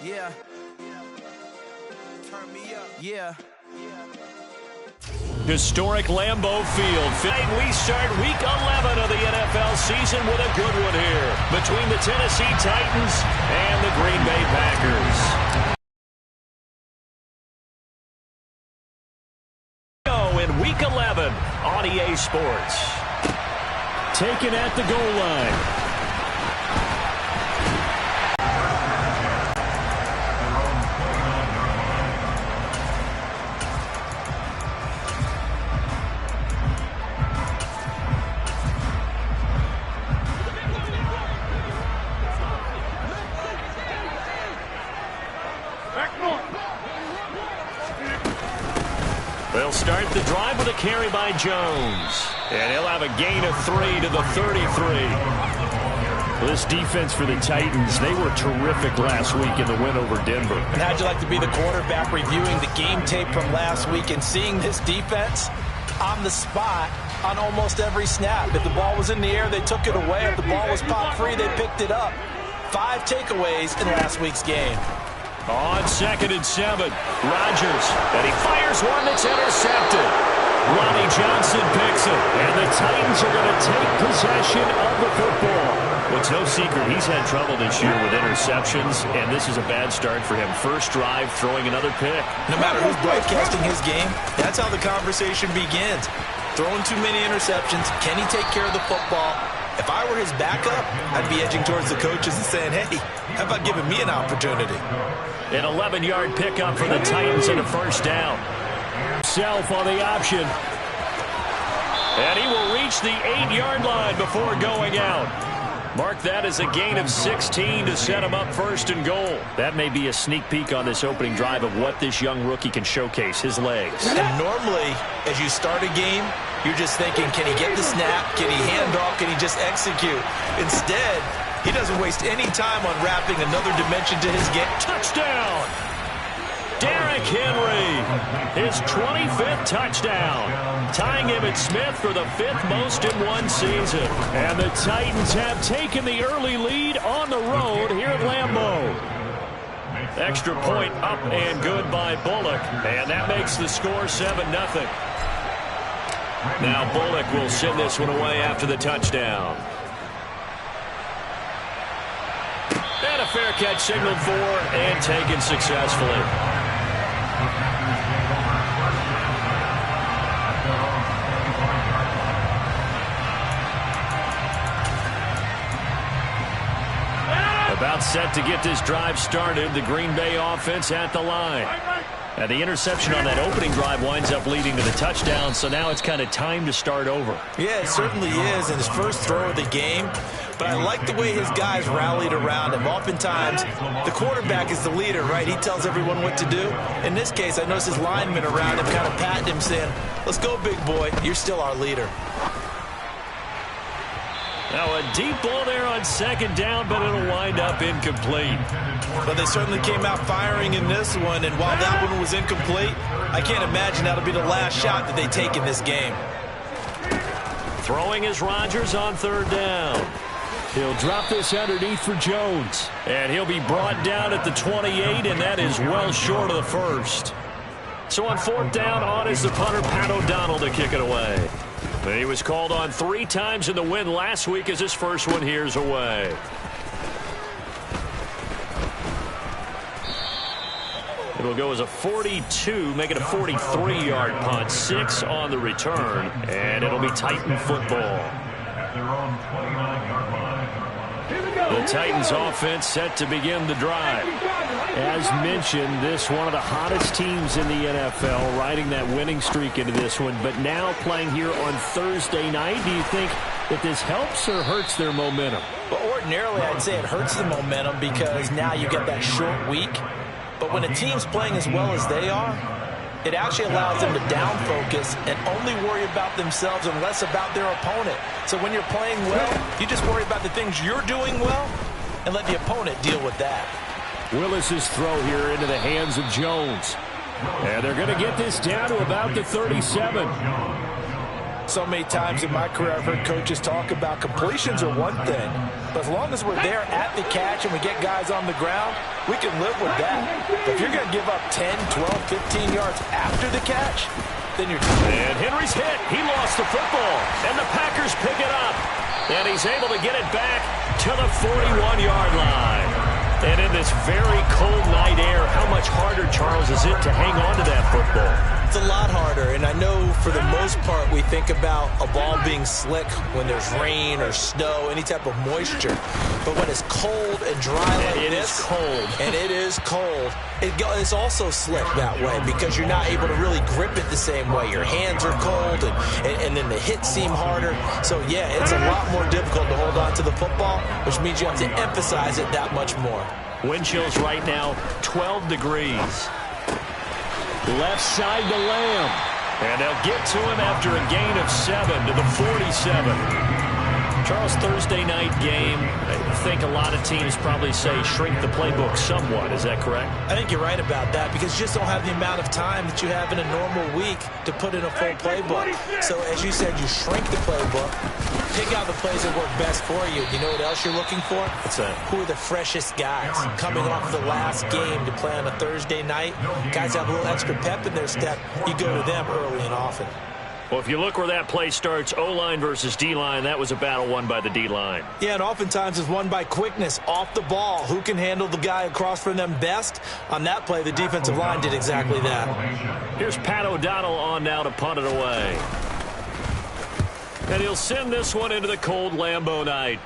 Yeah. Turn me up. Yeah. Historic Lambeau Field. We start week 11 of the NFL season with a good one here between the Tennessee Titans and the Green Bay Packers. In week 11 on EA Sports. Taken at the goal line. They'll start the drive with a carry by Jones. And he'll have a gain of 3 to the 33. This defense for the Titans, they were terrific last week in the win over Denver. And how'd you like to be the quarterback reviewing the game tape from last week and seeing this defense on the spot on almost every snap? If the ball was in the air, they took it away. If the ball was popped free, they picked it up. 5 takeaways in last week's game. On 2nd and 7, Rodgers, and he fires one that's intercepted. Ronnie Johnson picks it, and the Titans are going to take possession of the football. Well, it's no secret he's had trouble this year with interceptions, and this is a bad start for him. First drive, throwing another pick. No matter who's broadcasting his game, that's how the conversation begins. Throwing too many interceptions, can he take care of the football? If I were his backup, I'd be edging towards the coaches and saying, hey, how about giving me an opportunity? An 11-yard pickup for the Titans and a first down. Self on the option. And he will reach the 8-yard line before going out. Mark that as a gain of 16 to set him up first and goal. That may be a sneak peek on this opening drive of what this young rookie can showcase, his legs. And normally, as you start a game, you're just thinking, can he get the snap? Can he hand off? Can he just execute? Instead, he doesn't waste any time on wrapping another dimension to his game. Touchdown! Derrick Henry, his 25th touchdown, tying Emmitt Smith for the 5th most in one season. And the Titans have taken the early lead on the road here at Lambeau. Extra point up and good by Bullock, and that makes the score 7-0. Now Bullock will send this one away after the touchdown. And a fair catch signaled for and taken successfully. About set to get this drive started, the Green Bay offense at the line. And the interception on that opening drive winds up leading to the touchdown, so now it's kind of time to start over. Yeah, it certainly is in his first throw of the game. But I like the way his guys rallied around him. Oftentimes, the quarterback is the leader, right? He tells everyone what to do. In this case, I noticed his linemen around him kind of patting him, saying, let's go, big boy. You're still our leader. Now a deep ball there on 2nd down, but it'll wind up incomplete. But they certainly came out firing in this one, and while that one was incomplete, I can't imagine that'll be the last shot that they take in this game. Throwing is Rodgers on 3rd down. He'll drop this underneath for Jones. And he'll be brought down at the 28, and that is well short of the first. So on 4th down, on is the punter, Pat O'Donnell, to kick it away. He was called on 3 times in the win last week as his first one here's away. It'll go as a 42, make it a 43-yard punt, 6 on the return, and it'll be Titan football. The Titans offense set to begin the drive. As mentioned, this one of the hottest teams in the NFL, riding that winning streak into this one, but now playing here on Thursday night. Do you think that this helps or hurts their momentum? Well, ordinarily, I'd say it hurts the momentum because now you get that short week. But when a team's playing as well as they are, it actually allows them to down focus and only worry about themselves and less about their opponent. So when you're playing well, you just worry about the things you're doing well and let the opponent deal with that. Willis's throw here into the hands of Jones. And they're going to get this down to about the 37. So many times in my career I've heard coaches talk about completions are one thing, but as long as we're there at the catch and we get guys on the ground, we can live with that. But if you're going to give up 10, 12, 15 yards after the catch, then you're... And Henry's hit. He lost the football, and the Packers pick it up. And he's able to get it back to the 41-yard line. And in this very cold night air, how much harder, Charles, is it to hang on to that football? It's a lot harder, and I know for the most part we think about a ball being slick when there's rain or snow, any type of moisture. But when it's cold and dry like this, it is cold, and it is cold, it's also slick that way because you're not able to really grip it the same way. Your hands are cold, and then the hits seem harder. So, yeah, it's a lot more difficult to hold on to the football, which means you have to emphasize it that much more. Wind chills right now, 12 degrees. Left side to Lamb. And they'll get to him after a gain of 7 to the 47. Charles, Thursday night game, I think a lot of teams probably say shrink the playbook somewhat. Is that correct? I think you're right about that because you just don't have the amount of time that you have in a normal week to put in a full playbook. So, as you said, you shrink the playbook, pick out the plays that work best for you. You know what else you're looking for? What's that? Who are the freshest guys coming off the last game to play on a Thursday night? Guys have a little extra pep in their step. You go to them early and often. Well, if you look where that play starts, O-line versus D-line, that was a battle won by the D-line. Yeah, and oftentimes it's won by quickness off the ball. Who can handle the guy across from them best? On that play, the defensive line did exactly that. Here's Pat O'Donnell on now to punt it away. And he'll send this one into the cold Lambeau night.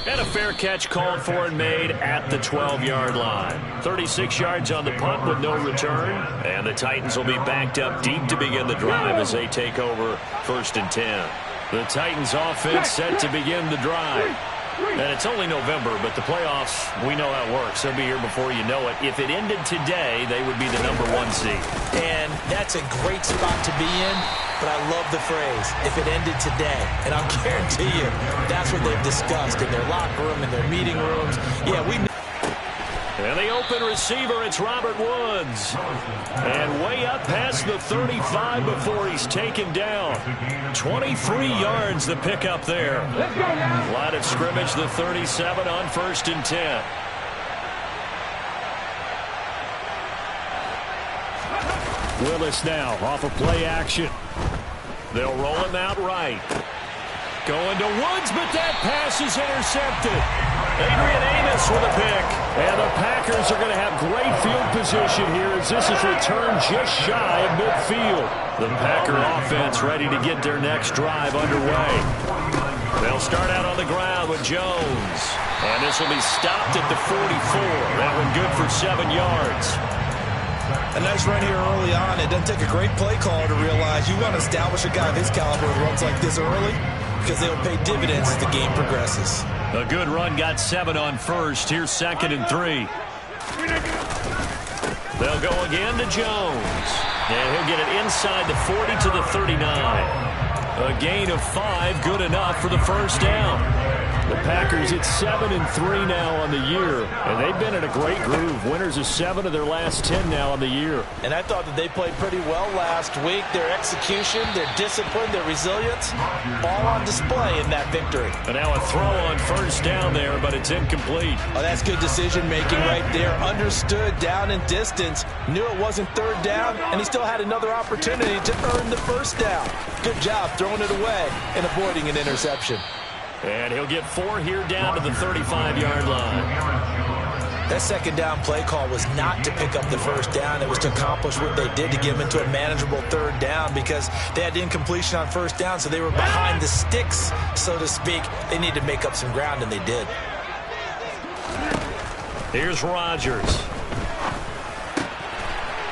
And a fair catch called for and made at the 12-yard line. 36 yards on the punt with no return. And the Titans will be backed up deep to begin the drive as they take over 1st and 10. The Titans offense set to begin the drive. And it's only November, but the playoffs, we know how it works. They'll be here before you know it. If it ended today, they would be the #1 seed. And that's a great spot to be in, but I love the phrase, if it ended today. And I'll guarantee you, that's what they've discussed in their locker room, in their meeting rooms. Yeah, we know. And the open receiver, it's Robert Woods. And way up past the 35 before he's taken down. 23 yards the pickup there. Line of scrimmage, the 37 on 1st and 10. Willis now off of play action. They'll roll him out right. Going to Woods, but that pass is intercepted. Adrian Amos with a pick. And the Packers are going to have great field position here as this is returned just shy of midfield. The Packer offense ready to get their next drive underway. They'll start out on the ground with Jones. And this will be stopped at the 44. That one good for 7 yards. A nice run here early on. It doesn't take a great play caller to realize you want to establish a guy of his caliber who runs like this early because they'll pay dividends as the game progresses. A good run got 7 on 1st. Here's 2nd and 3. They'll go again to Jones. And he'll get it inside the 40 to the 39. A gain of 5, good enough for the first down. The Packers at 7 and 3 now on the year, and they've been in a great groove. Winners of 7 of their last 10 now on the year. And I thought that they played pretty well last week. Their execution, their discipline, their resilience, all on display in that victory. And now a throw on first down there, but it's incomplete. Oh, that's good decision-making right there. Understood down and distance, knew it wasn't 3rd down, and he still had another opportunity to earn the first down. Good job throwing it away and avoiding an interception. And he'll get 4 here down to the 35-yard line. That 2nd down play call was not to pick up the first down. It was to accomplish what they did to get them into a manageable 3rd down because they had incompletion on 1st down, so they were behind the sticks, so to speak. They needed to make up some ground, and they did. Here's Rodgers.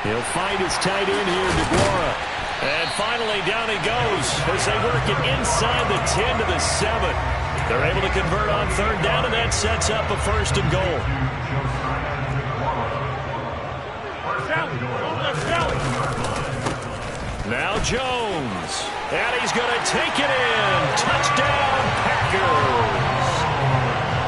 He'll find his tight end here, DeGuara. And finally, down he goes as they work it inside the 10 to the 7. They're able to convert on 3rd down, and that sets up a 1st and goal. Now Jones. And he's going to take it in. Touchdown, Packers.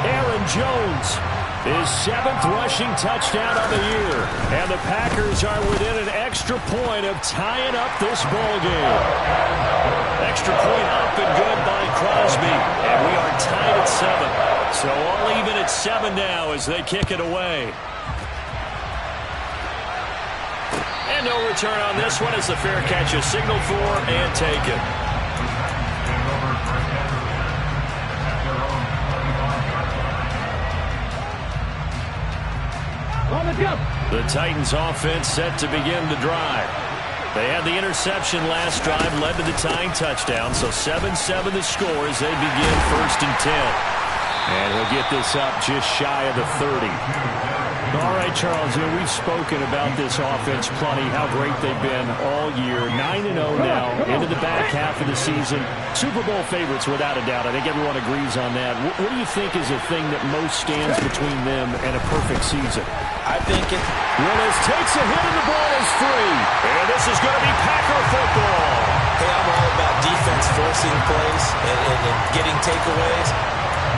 Aaron Jones His 7th rushing touchdown on the year. And the Packers are within an extra point of tying up this ball game. Extra point up and good by Crosby. And we are tied at 7. So all even at 7 now as they kick it away. And no return on this one as the fair catch is signaled for and taken. The Titans offense set to begin the drive. They had the interception last drive, led to the tying touchdown, so 7-7 the score as they begin 1st and 10. And he'll get this up just shy of the 30. All right, Charles, we've spoken about this offense plenty, how great they've been all year. 9-0 now, into the back half of the season. Super Bowl favorites, without a doubt. I think everyone agrees on that. What do you think is the thing that most stands between them and a perfect season? I think it... Willis takes a hit and the ball is free. And this is going to be Packer football. Hey, I'm all about defense forcing plays and getting takeaways.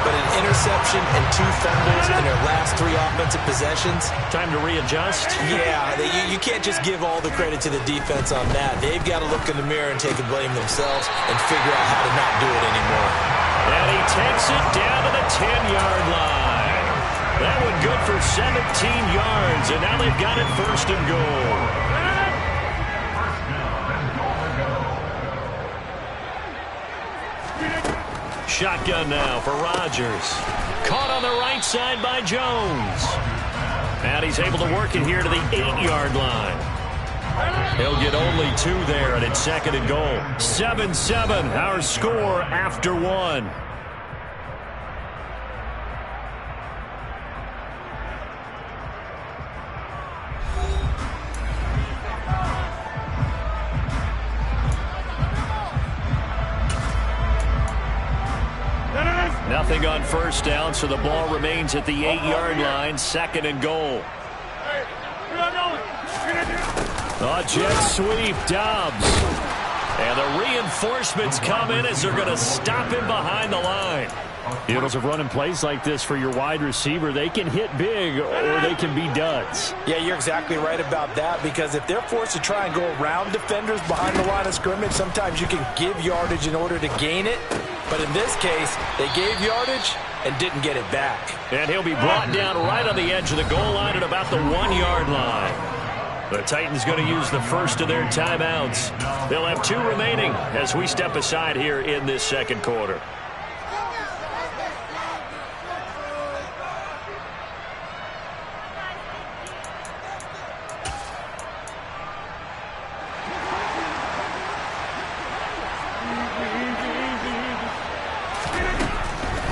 But an interception and 2 fumbles in their last 3 offensive possessions. Time to readjust? Yeah, you can't just give all the credit to the defense on that. They've got to look in the mirror and take the blame themselves and figure out how to not do it anymore. And he takes it down to the 10-yard line. That one good for 17 yards, and now they've got it 1st and goal. Shotgun now for Rodgers. Caught on the right side by Jones. And he's able to work it here to the 8-yard line. He'll get only 2 there, and it's 2nd and goal. 7-7, our score after 1. Nothing on 1st down, so the ball remains at the 8-yard line. 2nd and goal. A jet sweep, Dobbs. And the reinforcements come in as they're going to stop him behind the line. Deals of running plays like this for your wide receiver, they can hit big or they can be duds. Yeah, you're exactly right about that, because if they're forced to try and go around defenders behind the line of scrimmage, sometimes you can give yardage in order to gain it. But in this case, they gave yardage and didn't get it back. And he'll be brought down right on the edge of the goal line at about the 1-yard line. The Titans going to use the first of their timeouts. They'll have 2 remaining as we step aside here in this 2nd quarter.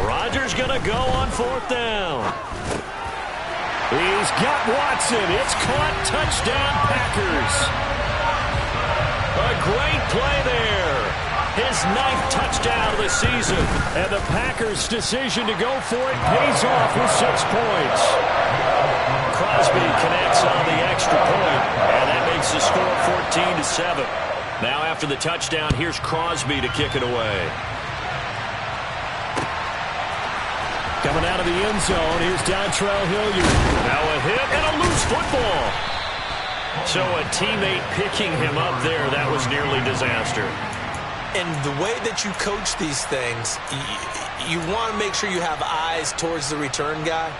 Rodgers going to go on 4th down. He's got Watson. It's caught. Touchdown, Packers. A great play there. His 9th touchdown of the season. And the Packers' decision to go for it pays off with 6 points. Crosby connects on the extra point, and that makes the score 14-7. Now after the touchdown, here's Crosby to kick it away. Coming out of the end zone, here's Dontrell Hilliard. Now a hit and a loose football. So a teammate picking him up there, that was nearly disaster. And the way that you coach these things, you want to make sure you have eyes towards the return guy,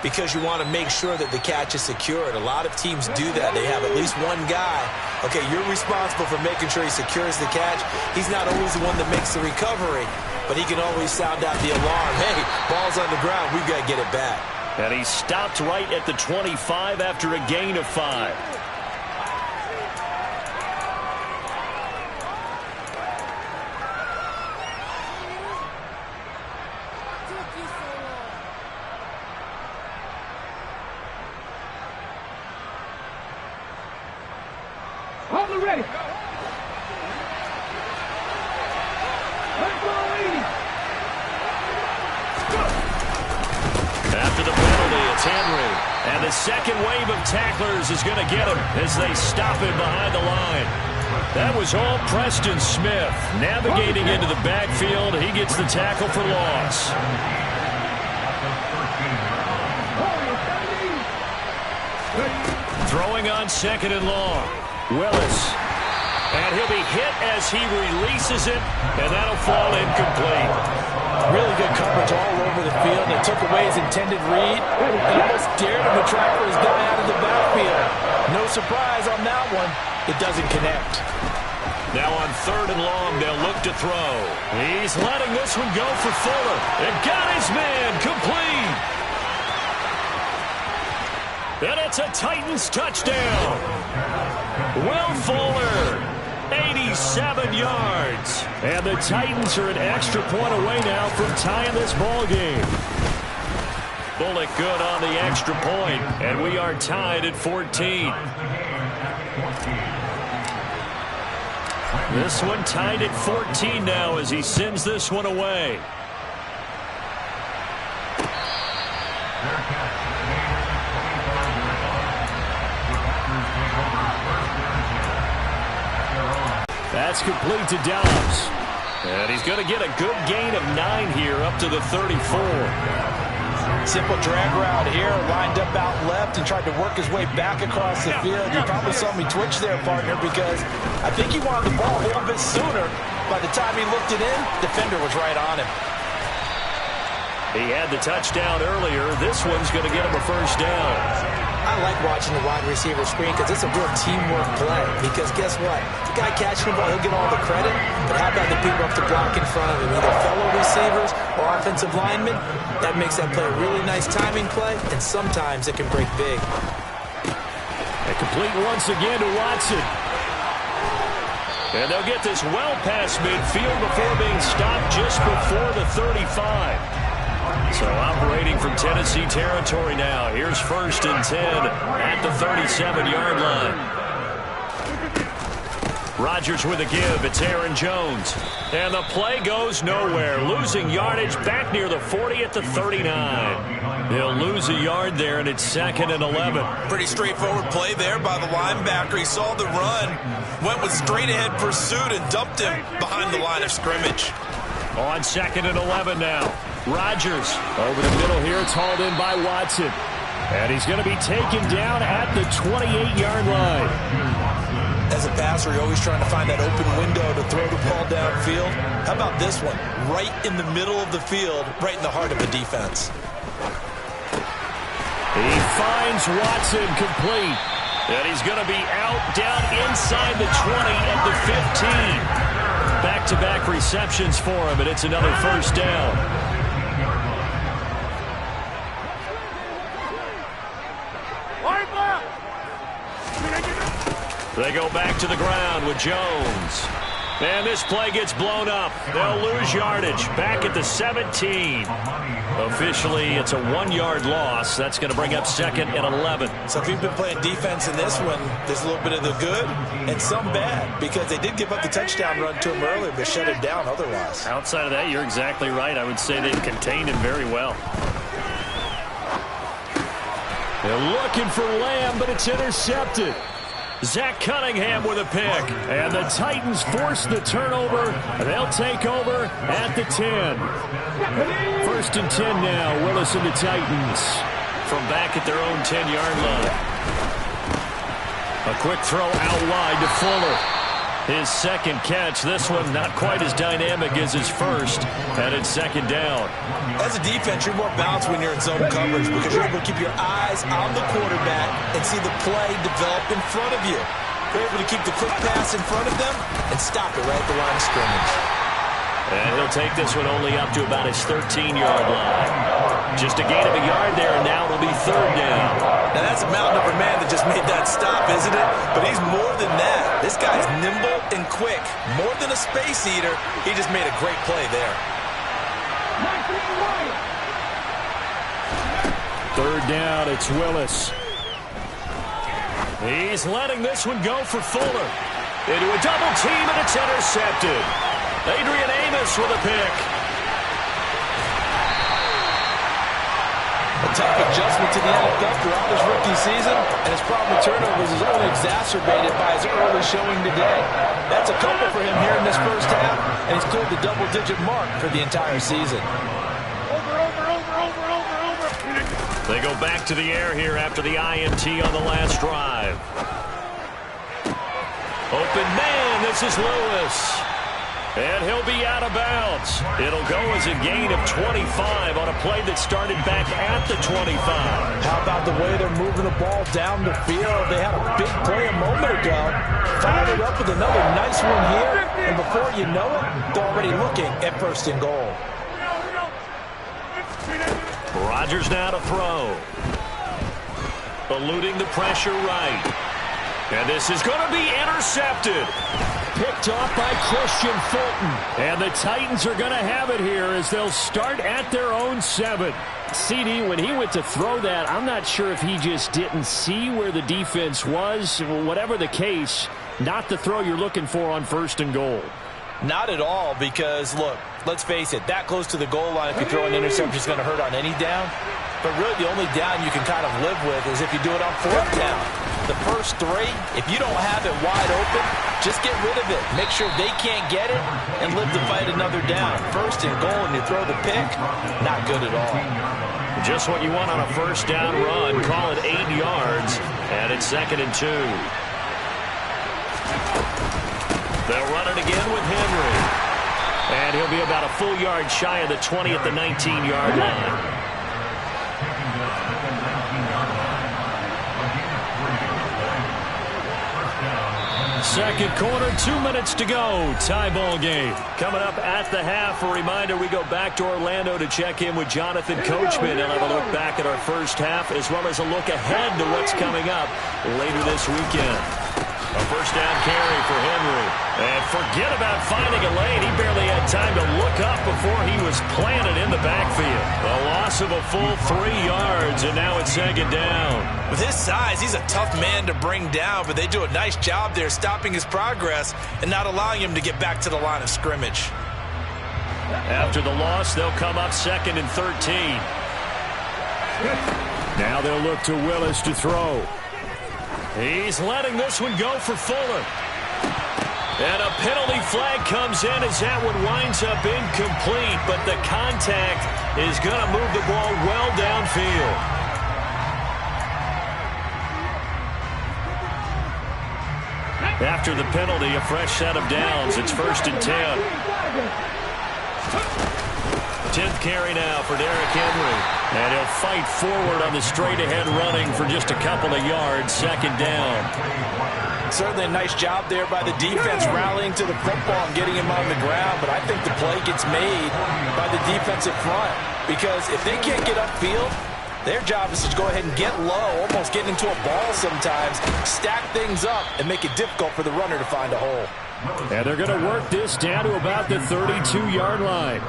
because you want to make sure that the catch is secured. A lot of teams do that. They have at least one guy. Okay, you're responsible for making sure he secures the catch. He's not always the one that makes the recovery, but he can always sound out the alarm. Hey, ball's on the ground. We've got to get it back. And he stopped right at the 25 after a gain of 5. Ready. After the penalty, it's Henry. And the second wave of tacklers is going to get him as they stop him behind the line. That was all Preston Smith. Navigating into the backfield, he gets the tackle for loss. Throwing on 2nd and long. Willis. And he'll be hit as he releases it, and that'll fall incomplete. Really good coverage all over the field. They took away his intended read and almost dared him to try for his guy out of the backfield. No surprise on that one. It doesn't connect. Now on 3rd and long, they'll look to throw. He's letting this one go for Fuller. And got his man complete. And it's a Titans touchdown. Will Fuller. 87 yards. And the Titans are an extra point away now from tying this ball game. Bullock good on the extra point, and we are tied at 14. This one tied at 14 now as he sends this one away. That's complete to Dobbs. And he's going to get a good gain of 9 here up to the 34. Simple drag route here, lined up out left and tried to work his way back across the field. You probably saw me twitch there, partner, because I think he wanted the ball a little bit sooner. By the time he looked it in, defender was right on him. He had the touchdown earlier. This one's going to get him a first down. I like watching the wide receiver screen because it's a real teamwork play. Because guess what? The guy catching the ball, he'll get all the credit. But how about the people up the block in front of him? Either fellow receivers or offensive linemen. That makes that play a really nice timing play. And sometimes it can break big. And complete once again to Watson. And they'll get this well past midfield before being stopped just before the 35. So operating from Tennessee territory now. Here's 1st and 10 at the 37-yard line. Rodgers with a give. It's Aaron Jones. And the play goes nowhere. Losing yardage back near the 40 at the 39. They'll lose a yard there, and it's 2nd and 11. Pretty straightforward play there by the linebacker. He saw the run, went with straight-ahead pursuit, and dumped him behind the line of scrimmage. On 2nd and 11 now. Rodgers over the middle here. It's hauled in by Watson. And he's going to be taken down at the 28-yard line. As a passer, you're always trying to find that open window to throw the ball downfield. How about this one? Right in the middle of the field, right in the heart of the defense. He finds Watson complete. And he's going to be out down inside the 20 at the 15. Back-to-back receptions for him, and it's another first down. They go back to the ground with Jones. And this play gets blown up. They'll lose yardage back at the 17. Officially, it's a 1-yard loss. That's going to bring up 2nd and 11. So if you've been playing defense in this one, there's a little bit of the good and some bad, because they did give up the touchdown run to him earlier, but shut it down otherwise. Outside of that, you're exactly right. I would say they've contained him very well. They're looking for Lamb, but it's intercepted. Zach Cunningham with a pick. And the Titans force the turnover. They'll take over at the 10. 1st and 10 now. Willis and the Titans from back at their own 10-yard line. A quick throw out wide to Fuller. His 2nd catch. This one not quite as dynamic as his first. And it's 2nd down. As a defense, you're more balanced when you're in zone coverage because you're able to keep your eyes on the quarterback and see the play develop in front of you. You're able to keep the quick pass in front of them and stop it right at the line of scrimmage. And he'll take this one only up to about his 13-yard line. Just a gain of a yard there, and now it'll be 3rd down. Now that's a mountain upper man that just made that stop, isn't it? But he's more than that. This guy's nimble and quick. More than a space eater, he just made a great play there. 3rd down, it's Willis. He's letting this one go for Fuller. Into a double team, and it's intercepted. Adrian Amos with a pick. A tough adjustment to the NFL throughout his rookie season, and his problem with turnovers is only exacerbated by his early showing today. That's a couple for him here in this first half, and he's cleared the double-digit mark for the entire season. Over. They go back to the air here after the INT on the last drive. Open man, this is Lewis. And he'll be out of bounds. It'll go as a gain of 25 on a play that started back at the 25. How about the way they're moving the ball down the field? They had a big play a moment ago. Followed it up with another nice one here. And before you know it, they're already looking at first and goal. Rodgers now to throw. Eluding the pressure right. And this is going to be intercepted. Picked off by Christian Fulton. And the Titans are going to have it here as they'll start at their own 7. CD, when he went to throw that, I'm not sure if he just didn't see where the defense was. Whatever the case, not the throw you're looking for on first and goal. Not at all, because, look, let's face it, that close to the goal line, if you throw an interception, is going to hurt on any down. But really, the only down you can kind of live with is if you do it on 4th down. The first 3, if you don't have it wide open, just get rid of it. Make sure they can't get it and live to fight another down. First and goal, and you throw the pick, not good at all. Just what you want on a first down run. Call it 8 yards, and it's 2nd and 2. They'll run it again with Henry. And he'll be about a full yard shy of the 20 at the 19-yard line. Second quarter, 2 minutes to go. Tie ball game. Coming up at the half, a reminder, we go back to Orlando to check in with Jonathan Coachman. And have a look back at our first half, as well as a look ahead to what's coming up later this weekend. A first down carry for Henry. And forget about finding a lane. He barely had time to look up before he was planted in the backfield. A loss of a full 3 yards, and now it's 2nd down. With his size, he's a tough man to bring down, but they do a nice job there stopping his progress and not allowing him to get back to the line of scrimmage. After the loss, they'll come up 2nd and 13. Now they'll look to Willis to throw. He's letting this one go for Fuller. And a penalty flag comes in as that one winds up incomplete, but the contact is going to move the ball well downfield. After the penalty, a fresh set of downs. It's 1st and 10. 10th carry now for Derrick Henry. And he'll fight forward on the straight-ahead running for just a couple of yards. 2nd down. Certainly a nice job there by the defense rallying to the football and getting him on the ground. But I think the play gets made by the defensive front. Because if they can't get upfield, their job is to go ahead and get low, almost get into a ball sometimes, stack things up, and make it difficult for the runner to find a hole. And they're going to work this down to about the 32-yard line.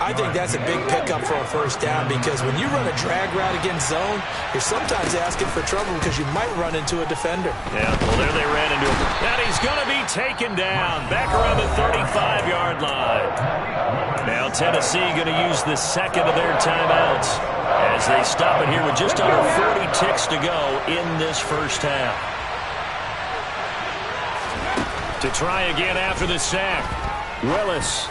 I think that's a big pickup for a first down, because when you run a drag route against zone, you're sometimes asking for trouble because you might run into a defender. Yeah, well, there they ran into him. And he's going to be taken down back around the 35-yard line. Now Tennessee going to use the 2nd of their timeouts as they stop it here with just under 40 ticks to go in this first half. To try again after the sack, Willis.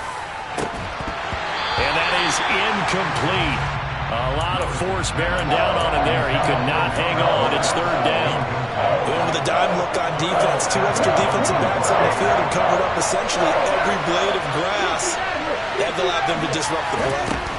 And that is incomplete. A lot of force bearing down on him there. He could not hang on. It's 3rd down. Going with a dime look on defense. 2 extra defensive backs on the field and covered up essentially every blade of grass. That allowed them to disrupt the play.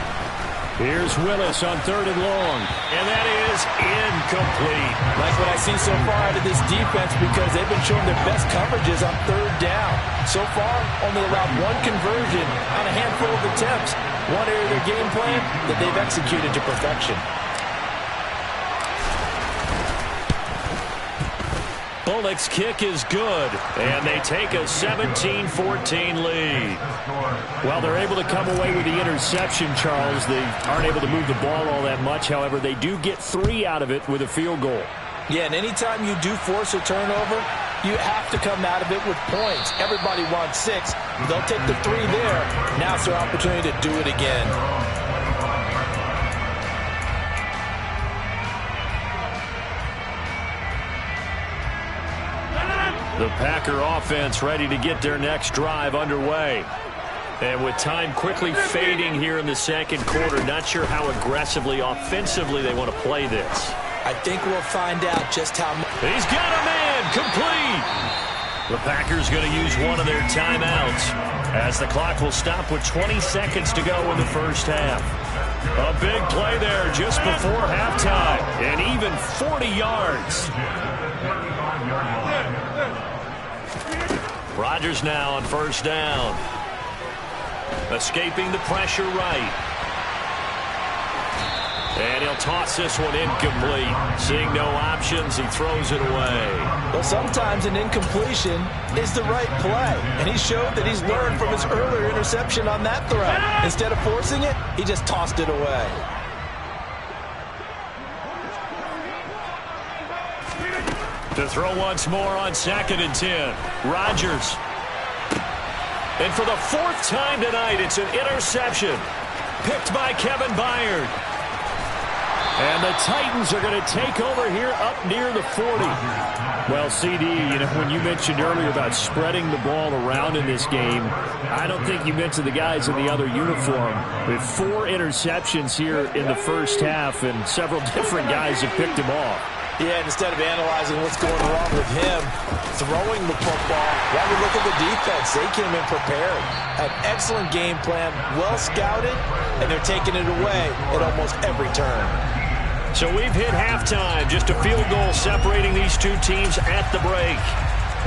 Here's Willis on 3rd and long. And that is incomplete. Like what I see so far out of this defense, because they've been showing their best coverages on 3rd down. So far, only allowed 1 conversion on a handful of attempts. One area of their game plan that they've executed to perfection. Bullock's kick is good, and they take a 17-14 lead. Well, they're able to come away with the interception, Charles. They aren't able to move the ball all that much. However, they do get 3 out of it with a field goal. Yeah, and anytime you do force a turnover, you have to come out of it with points. Everybody wants 6. They'll take the 3 there. Now it's their opportunity to do it again. The Packer offense ready to get their next drive underway. And with time quickly fading here in the second quarter, not sure how aggressively, offensively they want to play this. I think we'll find out just how much. He's got a man, complete. The Packers going to use one of their timeouts as the clock will stop with 20 seconds to go in the first half. A big play there just before halftime, and even 40 yards. Rodgers now on first down. Escaping the pressure right. And he'll toss this one incomplete. Seeing no options, he throws it away. Well, sometimes an incompletion is the right play. And he showed that he's learned from his earlier interception on that throw. Instead of forcing it, he just tossed it away. To throw once more on 2nd and 10. Rodgers. And for the 4th time tonight, it's an interception. Picked by Kevin Byard. And the Titans are going to take over here up near the 40. Well, CD, when you mentioned earlier about spreading the ball around in this game, I don't think you mentioned the guys in the other uniform. With 4 interceptions here in the first half, and several different guys have picked him off. Yeah, and instead of analyzing what's going wrong with him throwing the football, why we look at the defense. They came in prepared. An excellent game plan, well scouted, and they're taking it away at almost every turn. So we've hit halftime. Just a field goal separating these two teams at the break.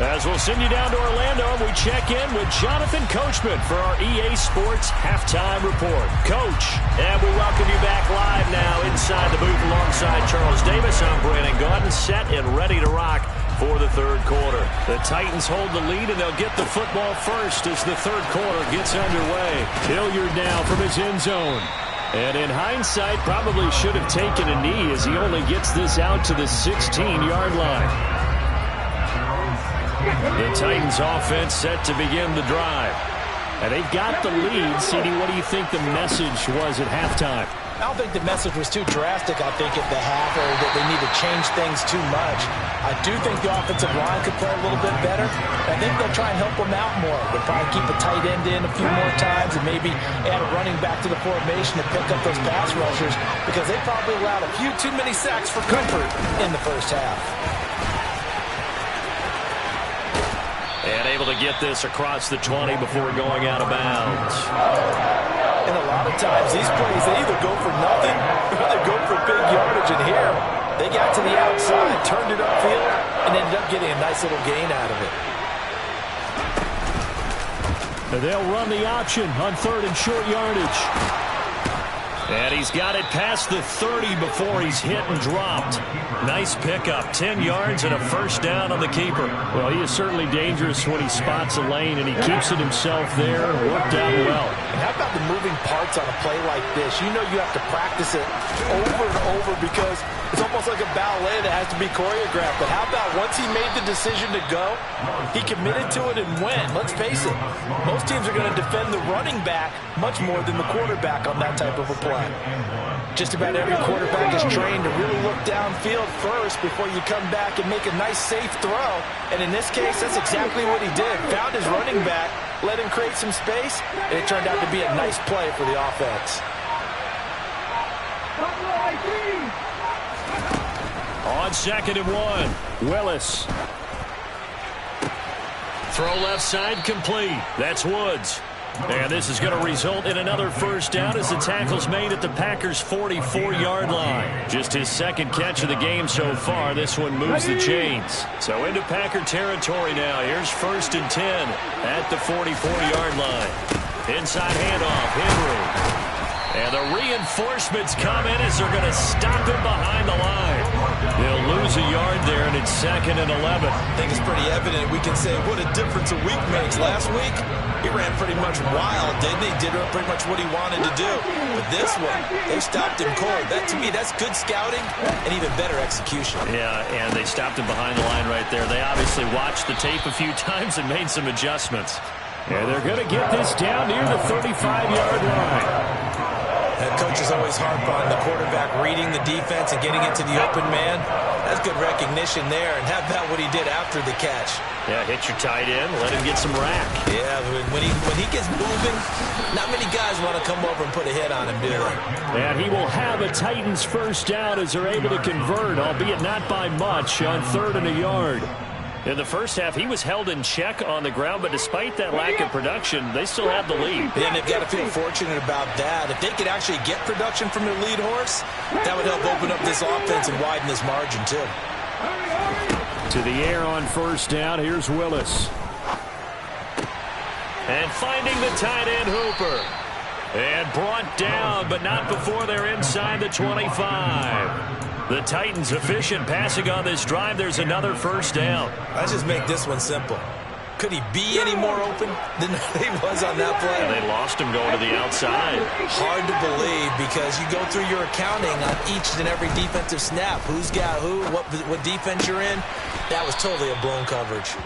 As we'll send you down to Orlando, and we check in with Jonathan Coachman for our EA Sports Halftime Report. Coach, and we welcome you back live now inside the booth alongside Charles Davis. I'm Brandon Gaudin, set and ready to rock for the third quarter. The Titans hold the lead, and they'll get the football first as the third quarter gets underway. Hilliard now from his end zone. And in hindsight, probably should have taken a knee as he only gets this out to the 16-yard line. The Titans offense set to begin the drive. And they've got the lead. CD, what do you think the message was at halftime? I don't think the message was too drastic, I think, at the half, or that they need to change things too much. I do think the offensive line could play a little bit better. I think they'll try and help them out more. They'll probably keep a tight end in a few more times and maybe add a running back to the formation to pick up those pass rushers, because they probably allowed a few too many sacks for comfort in the first half. And able to get this across the 20 before going out of bounds. And a lot of times, these plays, they either go for nothing or they go for big yardage. And here, they got to the outside, turned it upfield, and ended up getting a nice little gain out of it. They'll run the option on 3rd and short yardage. And he's got it past the 30 before he's hit and dropped. Nice pickup, 10 yards and a first down on the keeper. Well, he is certainly dangerous when he spots a lane, and he keeps it himself there. Worked out well. And how about the moving parts on a play like this? You know you have to practice it over and over because it's almost like a ballet that has to be choreographed. But how about once he made the decision to go, he committed to it and went. Let's face it, most teams are going to defend the running back much more than the quarterback on that type of a play. Just about every quarterback is trained to really look downfield first before you come back and make a nice, safe throw. And in this case, that's exactly what he did. Found his running back, let him create some space, and it turned out to be a nice play for the offense. On 2nd and 1, Willis. Throw left side complete. That's Woods. And this is going to result in another first down as the tackle's made at the Packers' 44-yard line. Just his second catch of the game so far. This one moves the chains. So into Packer territory now. Here's 1st and 10 at the 44-yard line. Inside handoff, Henry. And the reinforcements come in as they're going to stop him behind the line. They'll lose a yard there, and it's 2nd and 11. I think it's pretty evident. We can say what a difference a week makes. Last week, he ran pretty much wild, didn't he? Did pretty much what he wanted to do. But this one, they stopped him cold. That, to me, that's good scouting and even better execution. Yeah, and they stopped him behind the line right there. They obviously watched the tape a few times and made some adjustments. And they're going to get this down near the 35-yard line. Head coaches always harp on the quarterback reading the defense and getting into the open man. That's good recognition there. And how about what he did after the catch? Yeah, hit your tight end, let him get some rack. Yeah, when he gets moving, not many guys want to come over and put a hit on him, do they? And he will have a Titans first down as they're able to convert, albeit not by much, on 3rd and a yard. In the first half, he was held in check on the ground, but despite that lack of production, they still have the lead. And they've got to feel fortunate about that. If they could actually get production from their lead horse, that would help open up this offense and widen this margin, too. To the air on first down, here's Willis. And finding the tight end Hooper. And brought down, but not before they're inside the 25. The Titans efficient passing on this drive. There's another first down. Let's just make this one simple. Could he be any more open than he was on that play? And they lost him going to the outside. Hard to believe because you go through your accounting on each and every defensive snap. Who's got who, what defense you're in. That was totally a blown coverage.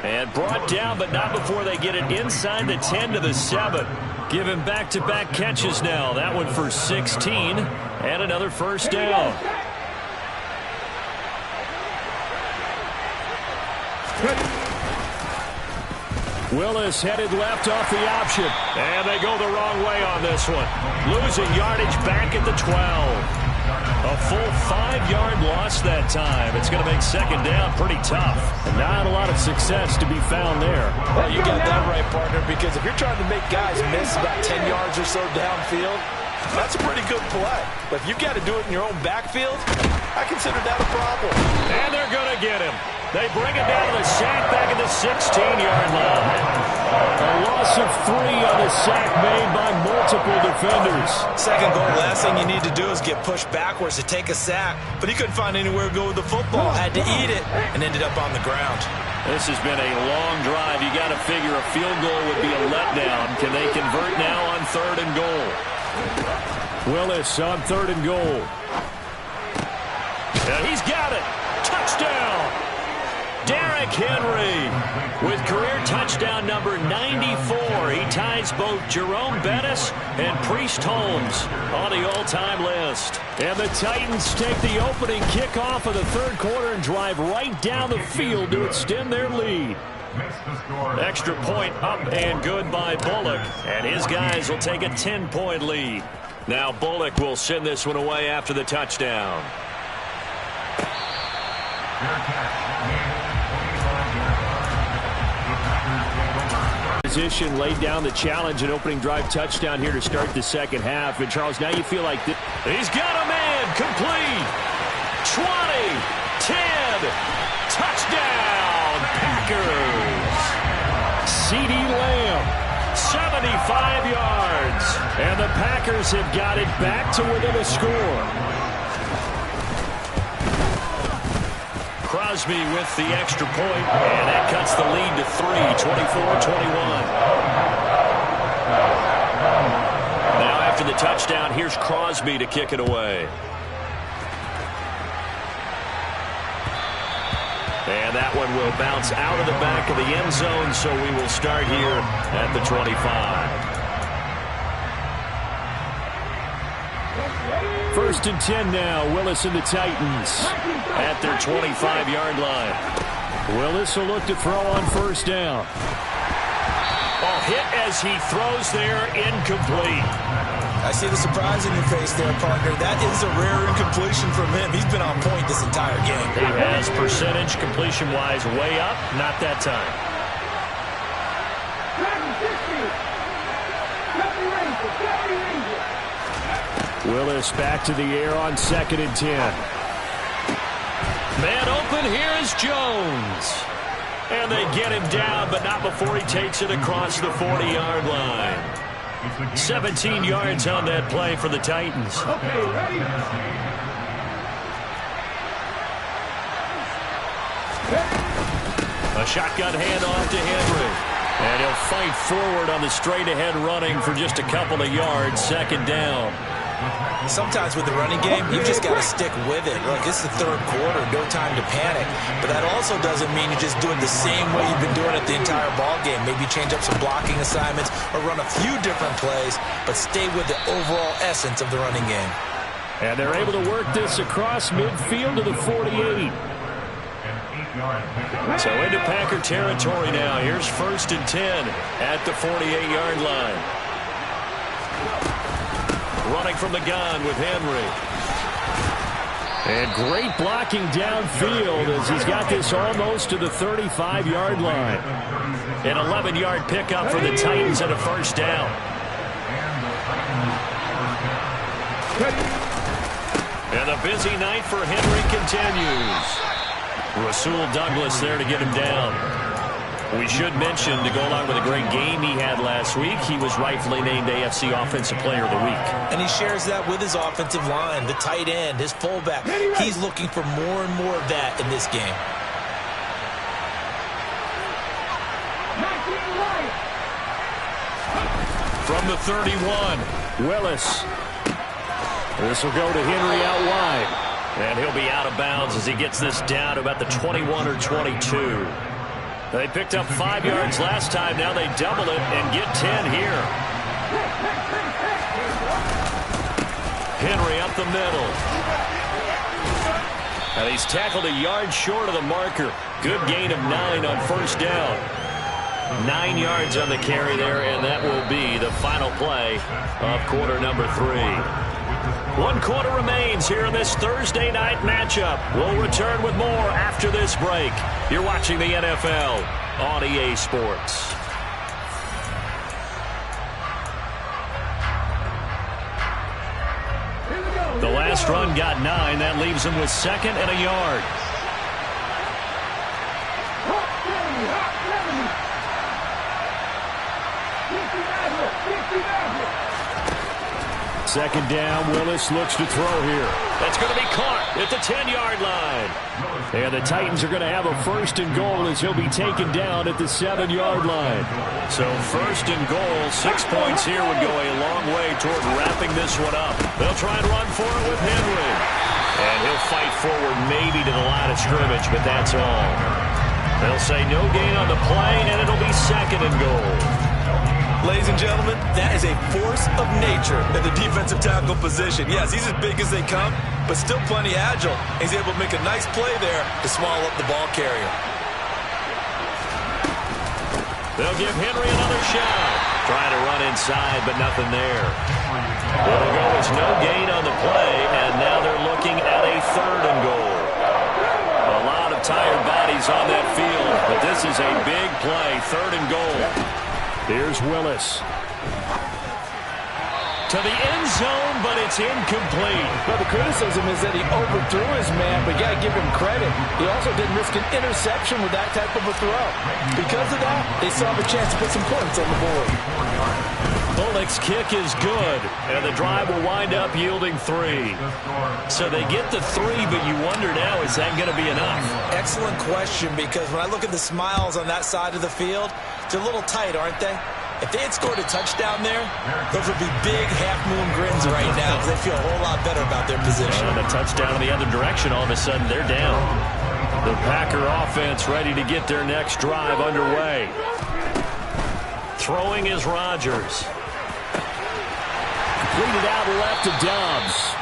And brought down, but not before they get it inside the 10 to the 7. Give him back-to-back catches now. That one for 16 and another first down. Willis headed left off the option. And they go the wrong way on this one. Losing yardage back at the 12. A full 5-yard loss that time. It's going to make second down pretty tough. Not a lot of success to be found there. Well, you got that right, partner, because if you're trying to make guys miss about 10 yards or so downfield, that's a pretty good play. But if you've got to do it in your own backfield, I consider that a problem. And they're going to get him. They bring it down to the sack back at the 16-yard line. A loss of 3 on a sack made by multiple defenders. Second goal, last thing you need to do is get pushed backwards to take a sack. But he couldn't find anywhere to go with the football. Had to eat it and ended up on the ground. This has been a long drive. You got to figure a field goal would be a letdown. Can they convert now on 3rd and goal? Willis on 3rd and goal. And he's got it. Touchdown. Derrick Henry with career touchdown number 94. He ties both Jerome Bettis and Priest Holmes on the all-time list. And the Titans take the opening kickoff of the 3rd quarter and drive right down the field to extend their lead. Extra point up and good by Bullock. And his guys will take a 10-point lead. Now Bullock will send this one away after the touchdown. Position laid down the challenge and opening drive touchdown here to start the second half. And Charles, now you feel like he's got a man complete. 20, 10, touchdown Packers. CeeDee Lamb, 75 yards. And the Packers have got it back to within a score. Crosby with the extra point, and that cuts the lead to 3, 24-21. Now after the touchdown, here's Crosby to kick it away. And that one will bounce out of the back of the end zone, so we will start here at the 25. 1st and 10 now. Willis and the Titans at their 25-yard line. Willis will look to throw on first down. Ball hit as he throws there, incomplete. I see the surprise in your face there, partner. That is a rare incompletion from him. He's been on point this entire game. He has percentage completion-wise way up. Not that time. Willis back to the air on 2nd and 10. Man open, here is Jones. And they get him down, but not before he takes it across the 40-yard line. 17 yards on that play for the Titans. Okay, ready? A shotgun handoff to Henry. And he'll fight forward on the straight-ahead running for just a couple of yards. 2nd down. Sometimes with the running game, you've just got to stick with it. Look, this is the 3rd quarter, no time to panic. But that also doesn't mean you just do it the same way you've been doing it the entire ball game. Maybe change up some blocking assignments or run a few different plays, but stay with the overall essence of the running game. And they're able to work this across midfield to the 48. So into Packer territory now. Here's 1st and 10 at the 48-yard line. Running from the gun with Henry. And great blocking downfield as he's got this almost to the 35-yard line. An 11-yard pickup for the Titans and a 1st down. And the busy night for Henry continues. Rasul Douglas there to get him down. We should mention, to go along with a great game he had last week, he was rightfully named AFC Offensive Player of the Week. And he shares that with his offensive line, the tight end, his fullback. He's looking for more and more of that in this game. From the 31, Willis. This will go to Henry out wide. And he'll be out of bounds as he gets this down to about the 21 or 22. They picked up 5 yards last time. Now they double it and get 10 here. Henry up the middle. And he's tackled a yard short of the marker. Good gain of 9 on 1st down. 9 yards on the carry there, and that will be the final play of quarter number 3. 1 quarter remains here in this Thursday night matchup. We'll return with more after this break. You're watching the NFL on EA Sports. The last run got 9. That leaves him with 2nd and a yard. Second down, Willis looks to throw here. That's going to be caught at the 10-yard line. And the Titans are going to have a 1st and goal as he'll be taken down at the 7-yard line. So 1st and goal, 6 points here would go a long way toward wrapping this one up. They'll try and run for it with Henry. And he'll fight forward maybe to the line of scrimmage, but that's all. They'll say no gain on the play, and it'll be 2nd and goal. Ladies and gentlemen, that is a force of nature at the defensive tackle position. Yes, he's as big as they come, but still plenty agile. He's able to make a nice play there to swallow up the ball carrier. They'll give Henry another shot. Trying to run inside, but nothing there. It'll go as no gain on the play, and now they're looking at a 3rd and goal. A lot of tired bodies on that field, but this is a big play, 3rd and goal. Here's Willis. To the end zone, but it's incomplete. Well, the criticism is that he overthrew his man, but you got to give him credit. He also didn't risk an interception with that type of a throw. Because of that, they still have a chance to put some points on the board. Bullock's kick is good, and the drive will wind up yielding 3. So they get the 3, but you wonder now, is that going to be enough? Excellent question, because when I look at the smiles on that side of the field, they're a little tight, aren't they? If they had scored a touchdown there, those would be big half-moon grins right now because they feel a whole lot better about their position. And a touchdown in the other direction, all of a sudden they're down. The Packer offense ready to get their next drive underway. Throwing is Rodgers. Completed out left to Dobbs.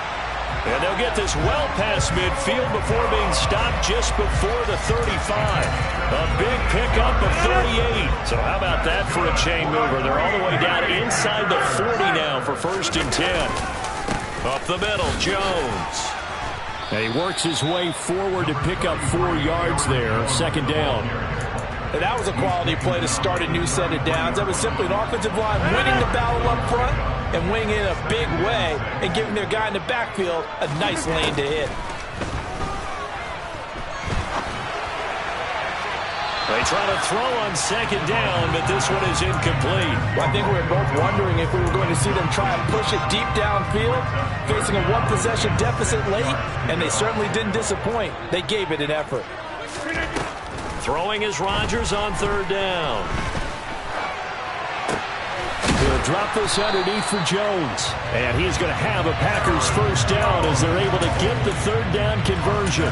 And they'll get this well past midfield before being stopped just before the 35. A big pickup of 38. So how about that for a chain mover? They're all the way down inside the 40 now for 1st and 10. Up the middle, Jones. And he works his way forward to pick up 4 yards there. 2nd down. And that was a quality play to start a new set of downs. That was simply an offensive line winning the battle up front and winning in a big way and giving their guy in the backfield a nice lane to hit. They try to throw on 2nd down, but this one is incomplete. Well, I think we were both wondering if we were going to see them try and push it deep downfield, facing a 1-possession deficit late, and they certainly didn't disappoint. They gave it an effort. Throwing is Rodgers on 3rd down. He'll drop this underneath for Jones. And he's going to have a Packers 1st down as they're able to get the 3rd down conversion.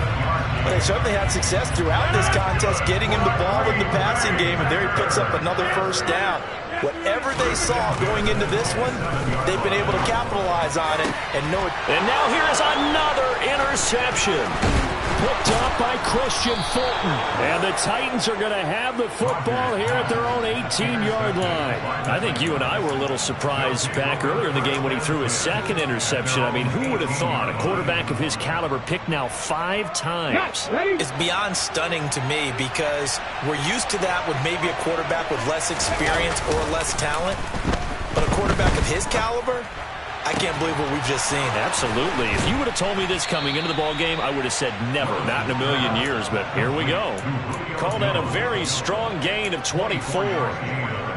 They certainly had success throughout this contest, getting him the ball in the passing game, and there he picks up another 1st down. Whatever they saw going into this one, they've been able to capitalize on it and know it. And now here's another interception. Picked up by Christian Fulton. And the Titans are going to have the football here at their own 18-yard line. I think you and I were a little surprised back earlier in the game when he threw his second interception. I mean, who would have thought a quarterback of his caliber picked now 5 times? It's beyond stunning to me because we're used to that with maybe a quarterback with less experience or less talent. But a quarterback of his caliber, I can't believe what we've just seen. Absolutely. If you would have told me this coming into the ball game, I would have said never, not in a million years, but here we go. Call that a very strong gain of 24.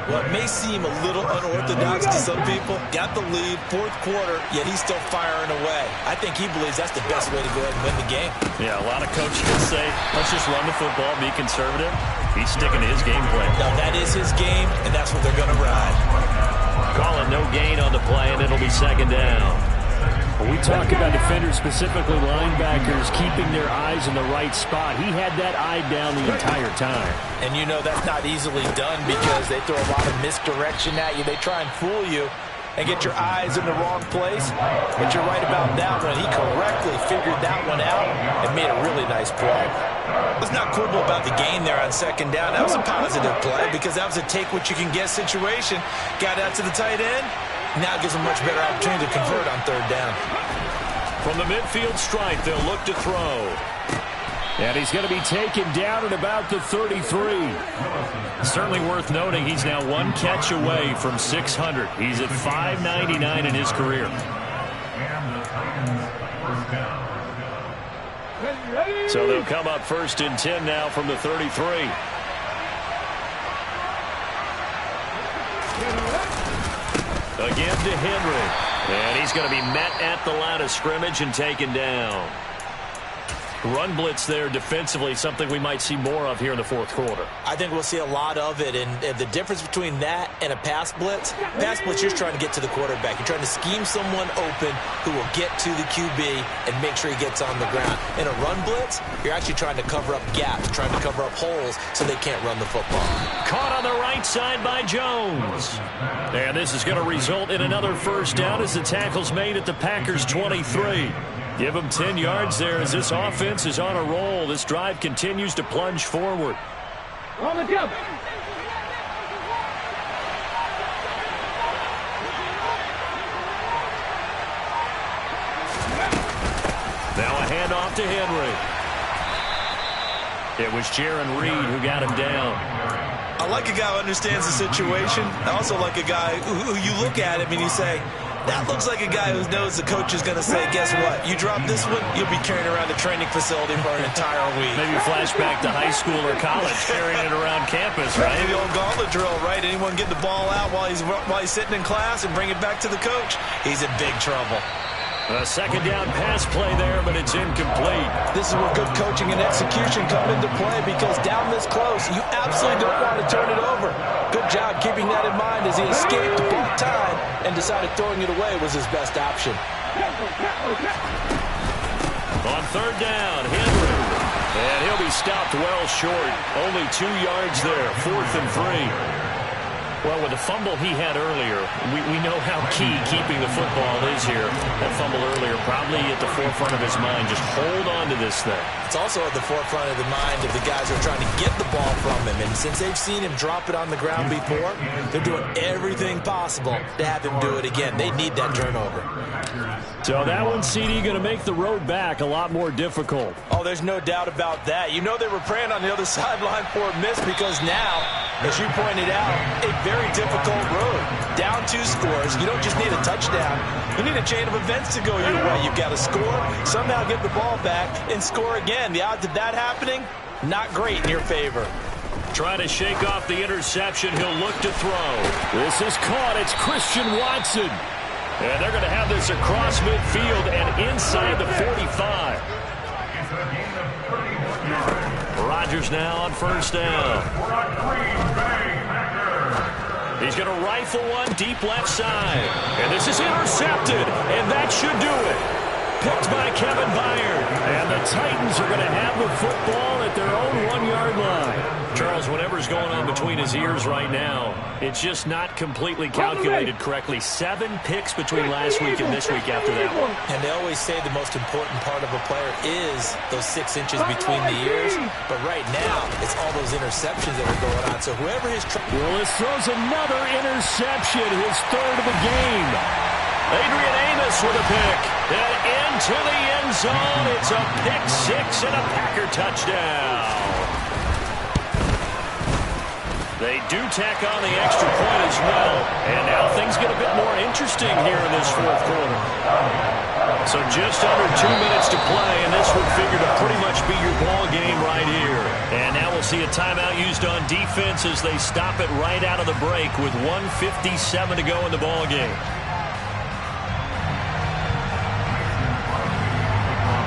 Well, it may seem a little unorthodox to some people. Got the lead, fourth quarter, yet he's still firing away. I think he believes that's the best way to go ahead and win the game. Yeah, a lot of coaches can say, let's just run the football, be conservative. He's sticking to his game plan. No, that is his game, and that's what they're going to ride. Call it no gain on the play, and it'll be second down. When we talk about defenders, specifically linebackers, keeping their eyes in the right spot, he had that eye down the entire time. And you know that's not easily done because they throw a lot of misdirection at you. They try and fool you and get your eyes in the wrong place. But you're right about that one. He correctly figured that one out and made a really nice play. Let's not quibble about the gain there on second down. That was a positive play because that was a take-what-you-can-get situation. Got out to the tight end. Now it gives them a much better opportunity to convert on third down. From the midfield stripe, they'll look to throw. And he's going to be taken down at about the 33. Certainly worth noting he's now one catch away from 600. He's at 599 in his career. So they'll come up first and 10 now from the 33. Again to Henry. And he's going to be met at the line of scrimmage and taken down. Run blitz there defensively, something we might see more of here in the fourth quarter. I think we'll see a lot of it, and the difference between that and a pass blitz, you're trying to get to the quarterback. You're trying to scheme someone open who will get to the QB and make sure he gets on the ground. In a run blitz, you're actually trying to cover up gaps, trying to cover up holes so they can't run the football. Caught on the right side by Jones. And this is going to result in another first down as the tackle's made at the Packers' 23. Give them 10 yards there as this offense is on a roll. This drive continues to plunge forward. On the jump. Now a handoff to Henry. It was Jaron Reed who got him down. I like a guy who understands the situation. I also like a guy who you look at him and you say, that looks like a guy who knows the coach is going to say, guess what? You drop this one, you'll be carrying around the training facility for an entire week. Maybe flashback to high school or college, carrying it around campus, right? The old gauntlet drill, right? Anyone get the ball out while he's sitting in class and bring it back to the coach? He's in big trouble. A second down pass play there, but it's incomplete. This is where good coaching and execution come into play because down this close, you absolutely don't want to turn it over. Good job keeping that in mind as he escaped, bought time, and decided throwing it away was his best option. On third down, Henry. And he'll be stopped well short. Only 2 yards there, 4th and 3. Well, with the fumble he had earlier, we know how key keeping the football is here. That fumble earlier probably at the forefront of his mind. Just hold on to this thing. It's also at the forefront of the mind of the guys who are trying to get the ball from him. And since they've seen him drop it on the ground before, they're doing everything possible to have him do it again. They need that turnover. So that one, CD, going to make the road back a lot more difficult. Oh, there's no doubt about that. You know they were praying on the other sideline for a miss because now, as you pointed out, a very difficult road. Down 2 scores. You don't just need a touchdown. You need a chain of events to go your way. You've got to score, somehow get the ball back, and score again. The odds of that happening, not great in your favor. Trying to shake off the interception. He'll look to throw. This is caught. It's Christian Watson. And they're going to have this across midfield and inside the 45. Rodgers now on first down. He's going to rifle one deep left side. And this is intercepted. And that should do it. Picked by Kevin Byard. And the Titans are going to have the football at their own 1-yard line. Charles, whenever whatever's going on between his ears right now. It's just not completely calculated correctly. 7 picks between last week and this week after that one. And they always say the most important part of a player is those 6 inches between the ears. But right now, it's all those interceptions that are going on. So whoever is Willis throws another interception, his 3rd of the game. Adrian Amos with a pick. And into the end zone. It's a pick 6 and a Packer touchdown. They do tack on the extra point as well. And now things get a bit more interesting here in this 4th quarter. So just under 2 minutes to play, and this would figure to pretty much be your ball game right here. And now we'll see a timeout used on defense as they stop it right out of the break with 1:57 to go in the ball game.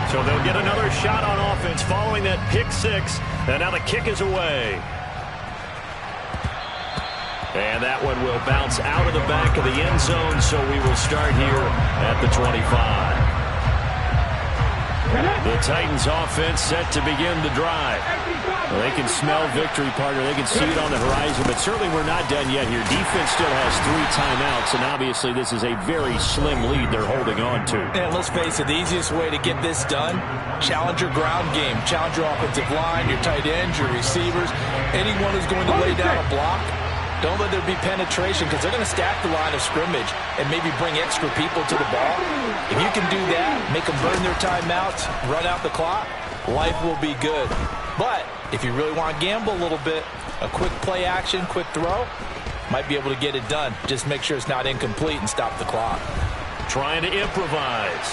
So they'll get another shot on offense following that pick 6, and now the kick is away. And that one will bounce out of the back of the end zone, so we will start here at the 25. The Titans offense set to begin the drive. Well, they can smell victory, partner. They can see it on the horizon, but certainly we're not done yet here. Defense still has 3 timeouts, and obviously this is a very slim lead they're holding on to. And let's face it, the easiest way to get this done, challenge your ground game. Challenge your offensive line, your tight ends, your receivers, anyone who's going to lay down a block. Don't let there be penetration because they're going to stack the line of scrimmage and maybe bring extra people to the ball. If you can do that, make them burn their timeouts, run out the clock, life will be good. But if you really want to gamble a little bit, a quick play action, quick throw, might be able to get it done. Just make sure it's not incomplete and stop the clock. Trying to improvise.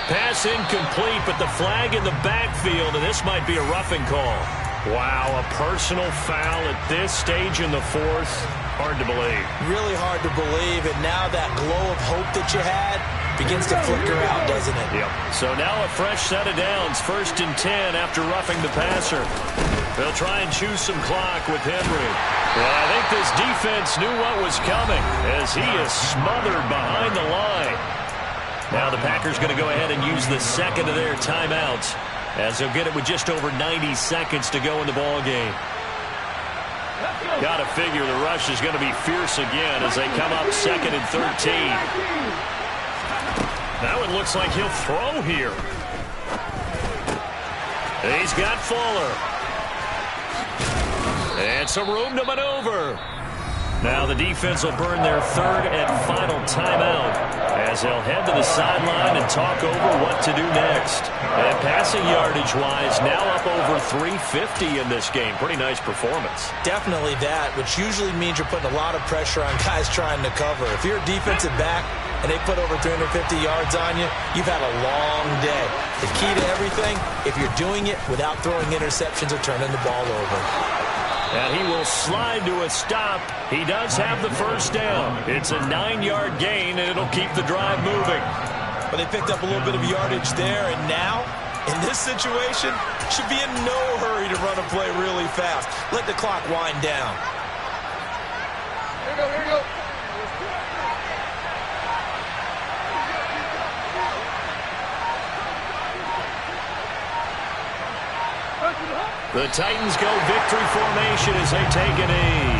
Pass incomplete, but the flag in the backfield, and this might be a roughing call. Wow, a personal foul at this stage in the 4th. Hard to believe. really hard to believe, and now that glow of hope that you had begins to flicker out, doesn't it? Yep. So now a fresh set of downs, 1st and 10 after roughing the passer. They'll try and choose some clock with Henry. Well, I think this defense knew what was coming as he is smothered behind the line. Now the Packers going to go ahead and use the 2nd of their timeouts, as they'll get it with just over 90 seconds to go in the ball game. Got to figure the rush is going to be fierce again as they come up 2nd and 13. Now it looks like he'll throw here. He's got Fuller. And some room to maneuver. Now the defense will burn their 3rd and final timeout as they'll head to the sideline and talk over what to do next. And passing yardage-wise, now up over 350 in this game. Pretty nice performance. Definitely that, which usually means you're putting a lot of pressure on guys trying to cover. If you're a defensive back and they put over 350 yards on you, you've had a long day. The key to everything, if you're doing it without throwing interceptions or turning the ball over. And he will slide to a stop. He does have the 1st down. It's a 9-yard gain, and it'll keep the drive moving. But they picked up a little bit of yardage there, and now, in this situation, should be in no hurry to run a play really fast. Let the clock wind down. Here we go. The Titans go victory formation as they take a knee.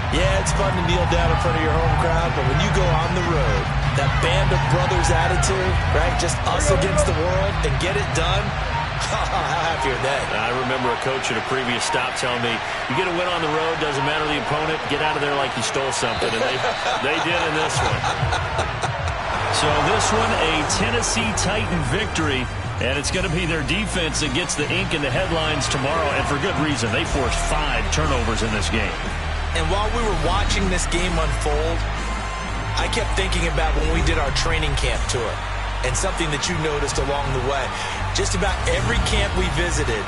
Yeah, it's fun to kneel down in front of your home crowd, but when you go on the road, that band of brothers attitude, right, just us against the world, and get it done, how happy are they? I remember a coach at a previous stop telling me, you get a win on the road, doesn't matter the opponent, get out of there like you stole something, and they did in this one. So this one, a Tennessee Titan victory. And it's going to be their defense that gets the ink in the headlines tomorrow, and for good reason. They forced 5 turnovers in this game. And while we were watching this game unfold, I kept thinking about when we did our training camp tour and something that you noticed along the way. Just about every camp we visited,